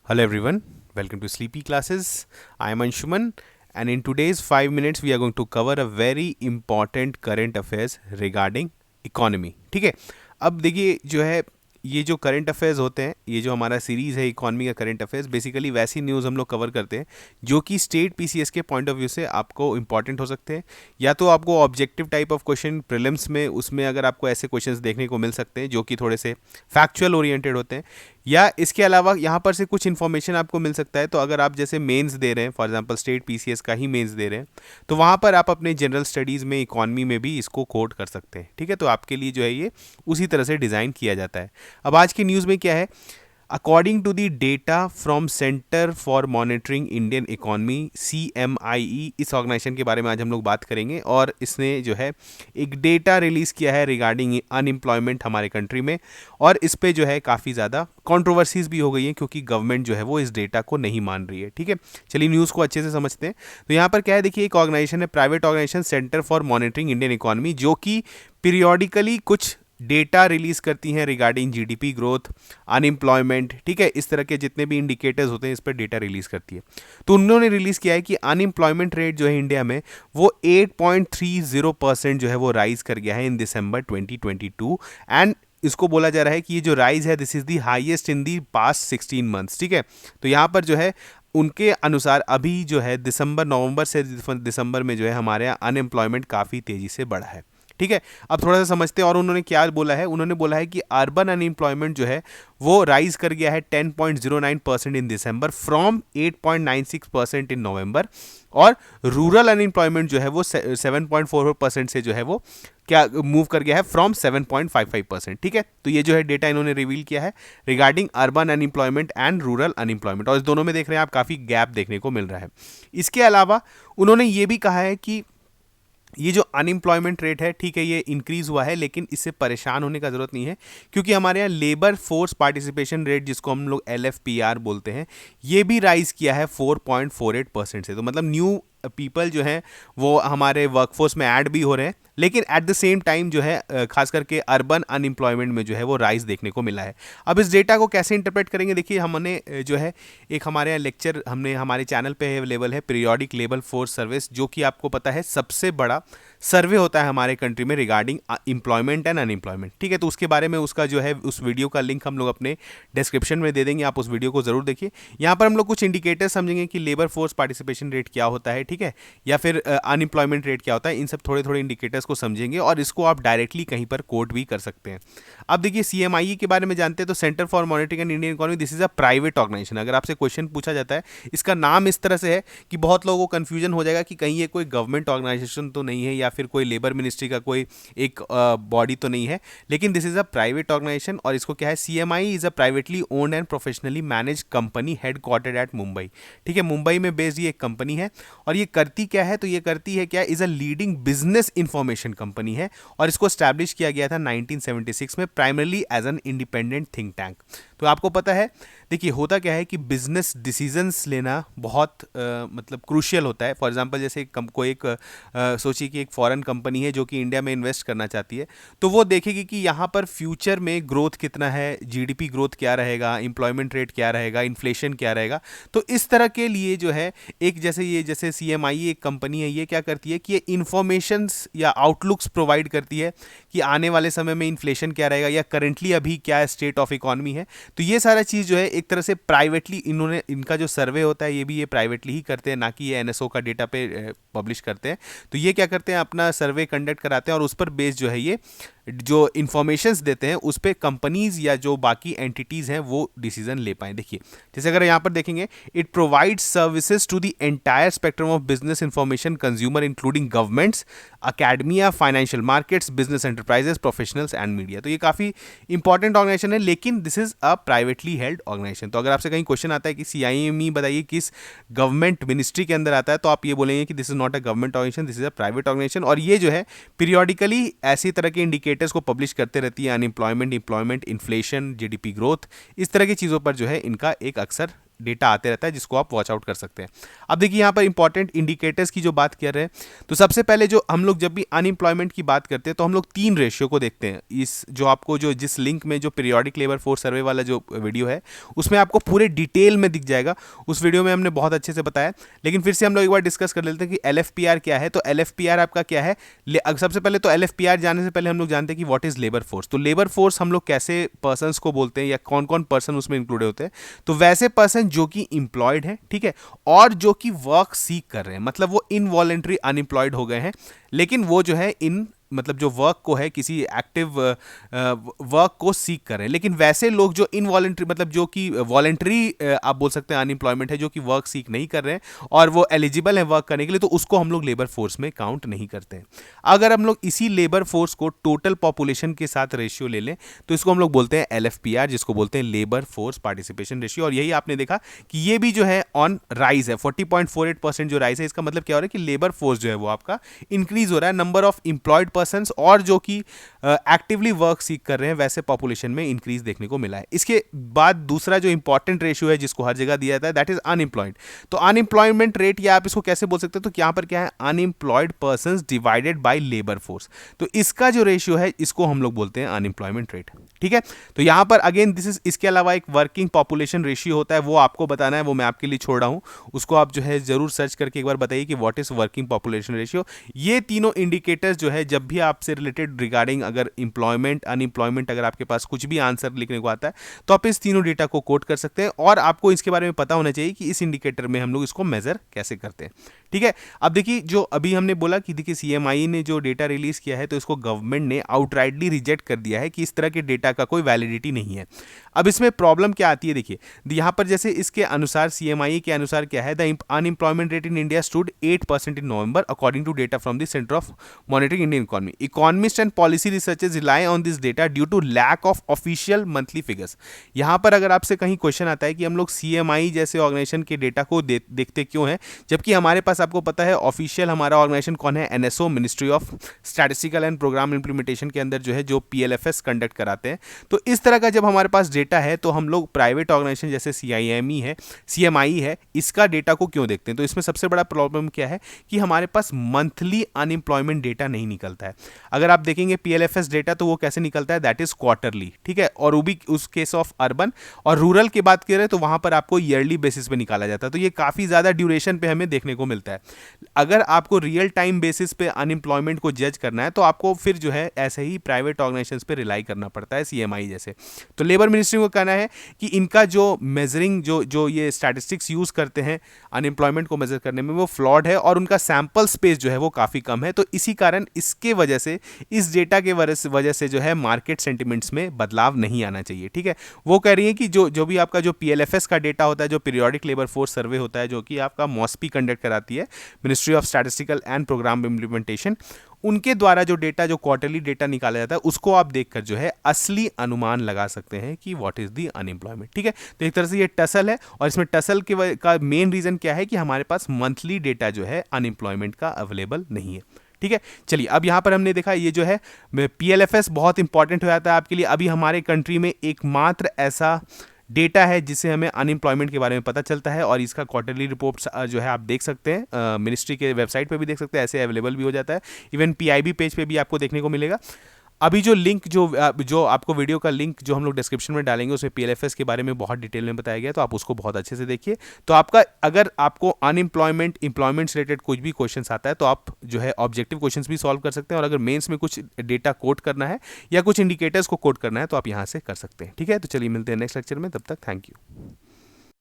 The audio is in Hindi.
Hello everyone, welcome to Sleepy Classes. I am Anshuman and in today's 5 minutes we are going to cover a very important current affairs regarding economy. ठीक है, अब देखिए जो है ये जो करंट अफेयर्स होते हैं, ये जो हमारा सीरीज़ है इकॉनमी का करंट अफेयर्स, बेसिकली वैसी न्यूज़ हम लोग कवर करते हैं जो कि स्टेट पीसीएस के पॉइंट ऑफ व्यू से आपको इंपॉर्टेंट हो सकते हैं, या तो आपको objective type of question prelims में उसमें अगर आपको ऐसे क्वेश्चंस देखने को मिल सकते हैं जो कि थोड़े से फैक्चुअल ओरिएंटेड होते हैं, या इसके अलावा यहाँ पर से कुछ इन्फॉर्मेशन आपको मिल सकता है। तो अगर आप जैसे मेंस दे रहे हैं, फॉर एग्जांपल स्टेट पीसीएस का ही मेंस दे रहे हैं, तो वहाँ पर आप अपने जनरल स्टडीज़ में इकॉनमी में भी इसको कोट कर सकते हैं। ठीक है, तो आपके लिए जो है ये उसी तरह से डिज़ाइन किया जाता है। अब आज की न्यूज़ में क्या है, according to the data from centre for monitoring Indian economy CMIE, इस ऑर्गेनाइजेशन के बारे में आज हम लोग बात करेंगे। और इसने जो है एक डेटा रिलीज़ किया है रिगार्डिंग अनएम्प्लॉयमेंट हमारे कंट्री में, और इस पे जो है काफ़ी ज़्यादा कंट्रोवर्सीज भी हो गई हैं क्योंकि गवर्नमेंट जो है वो इस डेटा को नहीं मान रही है। ठीक है, चलिए न्यूज़ को अच्छे से समझते हैं। तो यहाँ पर क्या है, देखिए एक ऑर्गेनाइजेशन है, private organisation centre for monitoring Indian economy, जो कि पीरियोडिकली कुछ डेटा रिलीज करती हैं रिगार्डिंग जीडीपी ग्रोथ, अनएम्प्लॉयमेंट, ठीक है, इस तरह के जितने भी इंडिकेटर्स होते हैं इस पर डेटा रिलीज करती है। तो उन्होंने रिलीज किया है कि अनएम्प्लॉयमेंट रेट जो है इंडिया में वो 8.30% जो है वो राइज कर गया है इन दिसंबर 2022, एंड इसको बोला जा रहा है कि ये जो राइज है this is the highest in the past 16 months. ठीक है, तो यहाँ पर जो है उनके अनुसार अभी जो है नवंबर से दिसंबर में जो है हमारे यहाँ अनएम्प्लॉयमेंट काफ़ी तेज़ी से बढ़ा है। ठीक है, अब थोड़ा सा समझते हैं। और उन्होंने क्या बोला है, उन्होंने बोला है कि अर्बन अनएम्प्लॉयमेंट जो है वो राइज कर गया है 10.09% इन दिसंबर फ्रॉम 8.96% इन नवंबर, और रूरल अनएम्प्लॉयमेंट जो है वो 7.44% से जो है वो क्या मूव कर गया है फ्रॉम 7.55%। ठीक है, तो ये जो है डेटा इन्होंने रिवील किया है regarding urban unemployment and rural unemployment, और इस दोनों में देख रहे हैं आप काफ़ी गैप देखने को मिल रहा है। इसके अलावा उन्होंने ये भी कहा है कि ये जो अनएम्प्लॉयमेंट रेट है, ठीक है, ये इंक्रीज हुआ है, लेकिन इससे परेशान होने का ज़रूरत नहीं है क्योंकि हमारे यहाँ लेबर फोर्स पार्टिसिपेशन रेट, जिसको हम लोग LFPR बोलते हैं, ये भी राइज किया है 4.48% से। तो मतलब न्यू पीपल जो हैं वो हमारे वर्कफोर्स में ऐड भी हो रहे हैं, लेकिन एट द सेम टाइम जो है खास करके अर्बन अनएम्प्लॉयमेंट में जो है वो राइज देखने को मिला है। अब इस डेटा को कैसे इंटरप्रेट करेंगे, देखिए हमने जो है एक हमारे यहाँ लेक्चर हमने हमारे चैनल पे अवेलेबल है, पीरियोडिक लेबर फोर्स सर्विस, जो कि आपको पता है सबसे बड़ा सर्वे होता है हमारे कंट्री में रिगार्डिंग एम्प्लॉयमेंट एंड अनएम्प्लॉयमेंट। ठीक है, तो उसके बारे में उसका जो है उस वीडियो का लिंक हम लोग अपने डिस्क्रिप्शन में दे देंगे, आप उस वीडियो को जरूर देखिए। यहाँ पर हम लोग कुछ इंडिकेटर्स समझेंगे कि लेबर फोर्स पार्टिसिपेशन रेट क्या होता है, ठीक है, या फिर अनएम्प्लॉयमेंट रेट क्या होता है, इन सब थोड़े थोड़े इंडिकेटर्स को समझेंगे और इसको आप डायरेक्टली कहीं पर कोट भी कर सकते हैं। अब देखिए CMIE के बारे में जानते हैं, तो centre for monitoring and Indian economy, this is a private organisation. अगर आपसे क्वेश्चन पूछा जाता है, इसका नाम इस तरह से है कि बहुत लोगों को कंफ्यूजन हो जाएगा कि कहीं ये कोई गवर्नमेंट ऑर्गेनाइजेशन तो नहीं है या फिर कोई लेबर मिनिस्ट्री का कोई एक बॉडी तो नहीं है, लेकिन this is a private organisation. और इसको क्या है, CMIE is a privately owned and professionally manage company headquartered at Mumbai. ठीक है, मुंबई में बेस्ड ये एक कंपनी है, और ये करती क्या है, तो ये करती है क्या, is a leading business information company है, और इसको स्टैब्लिश किया गया था 1976 में, primarily as an independent think tank. तो आपको पता है, देखिए होता क्या है कि बिजनेस डिसीजंस लेना बहुत मतलब क्रूशियल होता है। फॉर एग्जांपल जैसे कोई एक सोचिए कि एक फॉरेन कंपनी है जो कि इंडिया में इन्वेस्ट करना चाहती है, तो वो देखेगी कि यहाँ पर फ्यूचर में ग्रोथ कितना है, जीडीपी ग्रोथ क्या रहेगा, एम्प्लॉयमेंट रेट क्या रहेगा, इन्फ्लेशन क्या रहेगा। तो इस तरह के लिए जो है एक जैसे CMIE एक कंपनी है, ये क्या करती है कि ये इन्फॉर्मेशंस या आउटलुक्स प्रोवाइड करती है कि आने वाले समय में इन्फ्लेशन क्या रहेगा या करेंटली अभी क्या स्टेट ऑफ इकोनॉमी है। तो ये सारा चीज़ जो है एक तरह से प्राइवेटली इनका जो सर्वे होता है ये भी ये प्राइवेटली ही करते हैं, ना कि ये NSO का डेटा पे पब्लिश करते हैं। तो ये क्या करते हैं, अपना सर्वे कंडक्ट कराते हैं और उस पर बेस्ड जो है ये जो इन्फॉर्मेशंस देते हैं उस पर कंपनीज या जो बाकी एंटिटीज़ हैं वो डिसीजन ले पाएँ। देखिए जैसे अगर यहाँ पर देखेंगे, it provides services to the entire spectrum of business information consumer including governments, academia, financial markets, business enterprises, professionals and media. तो ये काफ़ी इंपॉर्टेंट ऑर्गेनाइजेशन है, लेकिन this is a privately held organisation. तो अगर आपसे कहीं क्वेश्चन आता है कि CIME बताइए किस गवर्नमेंट मिनिस्ट्री के अंदर आता है, तो आप ये बोलेंगे कि this is not a government organisation, this is a private organisation. और ये जो है पीरियोडिकली ऐसी तरह के इंडिकेटर्स को पब्लिश करते रहती है, unemployment, employment, inflation, GDP growth, इस तरह की चीज़ों पर जो है इनका एक अक्सर डेटा आते रहता है जिसको आप वॉच आउट कर सकते हैं। अब देखिए यहाँ पर इंपॉर्टेंट इंडिकेटर्स की जो बात कर रहे हैं, तो सबसे पहले जो हम लोग जब भी अनएम्प्लॉयमेंट की बात करते हैं तो हम लोग 3 रेशियो को देखते हैं। इस जो आपको जो जिस लिंक में जो पीरियोडिक लेबर फोर्स सर्वे वाला जो वीडियो है उसमें आपको पूरे डिटेल में दिख जाएगा। उस वीडियो में हमने बहुत अच्छे से बताया, लेकिन फिर से हम लोग एक बार डिस्कस कर लेते हैं कि LFPR क्या है। तो LFPR आपका क्या है, सबसे पहले तो LFPR जाने से पहले हम लोग जानते हैं कि व्हाट इज लेबर फोर्स। तो लेबर फोर्स हम लोग कैसे पर्सन्स को बोलते हैं या कौन कौन पर्सन उसमें इंक्लूड होते हैं। तो वैसे पर्सन जो कि इंप्लॉयड है, ठीक है, और जो कि वर्क सीक कर रहे हैं, मतलब वो इनवॉलेंट्री अनएम्प्लॉयड हो गए हैं, लेकिन वो जो है इन मतलब जो वर्क को है किसी एक्टिव वर्क को सीख कर रहे हैं। लेकिन वैसे लोग जो इनवॉलेंट्री मतलब जो कि वॉलेंट्री आप बोल सकते हैं अनएम्प्लॉयमेंट है, जो कि वर्क सीख नहीं कर रहे हैं और वो एलिजिबल है वर्क करने के लिए, तो उसको हम लोग लेबर फोर्स में काउंट नहीं करते हैं। अगर हम लोग इसी लेबर फोर्स को टोटल पॉपुलेशन के साथ रेशियो ले लें तो इसको हम लोग बोलते हैं LFPR, जिसको बोलते हैं लेबर फोर्स पार्टिसिपेशन रेशियो। और यही आपने देखा कि ये भी जो है ऑन राइज है, 40.48% जो राइज है। इसका मतलब क्या हो रहा है कि लेबर फोर्स जो है वो आपका इंक्रीज हो रहा है, नंबर ऑफ इंप्लॉयड पर्सन्स और जो कि एक्टिवली वर्क सीख कर रहे हैं वैसे पॉपुलेशन में इंक्रीज देखने को मिला है। इसके बाद दूसरा जो इंपॉर्टेंट रेशियो है जिसको हर जगह दिया जाता है दैट इज अनएम्प्लॉयड। तो अनएम्प्लॉयमेंट रेट या आप इसको कैसे बोल सकते हैं, तो यहाँ पर क्या है, unemployed persons divided by labour force. तो इसका जो रेशियो है इसको हम लोग बोलते हैं अनएम्प्लॉयमेंट रेट, ठीक है। तो यहाँ पर अगेन दिस इज, इसके अलावा एक वर्किंग पॉपुलेशन रेशियो होता है, वो आपको बताना है, वो मैं आपके लिए छोड़ रहा हूँ, उसको आप जो है जरूर सर्च करके एक बार बताइए कि what is working population ratio. ये तीनों इंडिकेटर्स जो है जब भी आपसे रिलेटेड रिगार्डिंग अगर इंप्लॉयमेंट अनएम्प्लॉयमेंट अगर आपके पास कुछ भी आंसर लिखने को आता है तो आप इस तीनों डेटा को कोट कर सकते हैं, और आपको इसके बारे में पता होना चाहिए कि इस इंडिकेटर में हम लोग इसको मेजर कैसे करते हैं, ठीक है। अब देखिए जो अभी हमने बोला कि देखिए CMI ने जो डेटा रिलीज किया है तो इसको गवर्नमेंट ने आउटराइटली रिजेक्ट कर दिया है कि इस तरह के डेटा का कोई वैलिडिटी नहीं है। अब इसमें प्रॉब्लम क्या आती है, देखिए यहाँ पर जैसे इसके अनुसार CMI के अनुसार क्या है, the unemployment rate in India stood 8% in November according to data from the centre of monitoring Indian economy. Economist and policy researchers rely on this data due to lack of official monthly figures. यहाँ पर अगर आपसे कहीं क्वेश्चन आता है कि हम लोग CMI जैसे ऑर्गेनाइजेशन के डेटा को देखते क्यों हैं, जबकि हमारे पास आपको पता है ऑफिशियल हमारा ऑर्गेनाइजेशन कौन है, NSO, ministry of statistical and programme implementation के अंदर जो है जो PLFS कंडक्ट कराते हैं। तो इस तरह का जब हमारे पास डेटा है तो हम लोग प्राइवेट ऑर्गेनाइजेशन जैसे CMI है इसका डेटा को क्यों देखते हैं। तो इसमें सबसे बड़ा प्रॉब्लम क्या है कि हमारे पास मंथली अनएम्प्लॉयमेंट डेटा नहीं निकलता है। अगर आप देखेंगे PLFS डेटा तो वो कैसे निकलता है, दैट इज क्वार्टरली, ठीक है, और वो भी उस केस ऑफ अर्बन और रूरल की बात करें तो वहां पर आपको ईयरली बेसिस पे निकाला जाता है। तो ये काफी ज्यादा ड्यूरेशन पे हमें देखने को मिलता है। अगर आपको रियल टाइम बेसिस पे अनएम्प्लॉयमेंट को जज करना है तो आपको फिर जो है ऐसे ही प्राइवेट ऑर्गेनाइजेशंस पे रिलाई करना पड़ता है, CMI जैसे। तो लेबर मिनिस्ट्री को कहना है कि इनका जो मेजरिंग जो ये स्टैटिस्टिक्स यूज करते हैं अनएम्प्लॉयमेंट को मेजर करने में वो फ्लॉड है और उनका सैंपल स्पेस जो है वो काफी कम है। तो इसी कारण इसके वजह से इस डेटा के वजह से जो है मार्केट सेंटिमेंट्स में बदलाव नहीं आना चाहिए, ठीक है। वो कह रही है कि जो भी आपका जो PLFS का डेटा होता है, जो पीरियोडिक लेबर फोर्स सर्वे होता है, जो कि आपका मॉस्पी कंडक्ट कराती है, ministry of statistical and programme implementation, उनके द्वारा जो डेटा जो क्वार्टरली डेटा निकाला जाता है उसको आप देखकर जो है असली अनुमान लगा सकते हैं कि व्हाट इज द अनएम्प्लॉयमेंट, ठीक है। तो एक तरह से ये टसल है, और इसमें टसल का मेन रीजन क्या है कि हमारे पास मंथली डेटा जो है अनएम्प्लॉयमेंट का अवेलेबल नहीं है, ठीक है। चलिए अब यहां पर हमने देखा ये जो है PLFS बहुत इंपॉर्टेंट हो जाता है आपके लिए। अभी हमारे कंट्री में एकमात्र ऐसा डेटा है जिससे हमें अनएम्प्लॉयमेंट के बारे में पता चलता है, और इसका क्वार्टरली रिपोर्ट्स जो है आप देख सकते हैं, मिनिस्ट्री के वेबसाइट पे भी देख सकते हैं, ऐसे अवेलेबल भी हो जाता है, इवन PIB पेज पे भी आपको देखने को मिलेगा। अभी जो लिंक जो आपको वीडियो का लिंक जो हम लोग डिस्क्रिप्शन में डालेंगे उसमें PLFS के बारे में बहुत डिटेल में बताया गया, तो आप उसको बहुत अच्छे से देखिए। तो अगर आपको अनएम्प्लॉयमेंट एम्प्लॉयमेंट से रिलेटेड कुछ भी क्वेश्चंस आता है तो आप जो है ऑब्जेक्टिव क्वेश्चंस भी सॉल्व कर सकते हैं, और अगर मेंस में कुछ डेटा कोट करना है या कुछ इंडिकेटर्स को कोट करना है तो आप यहाँ से कर सकते हैं, ठीक है। तो चलिए मिलते हैं नेक्स्ट लेक्चर में, तब तक थैंक यू।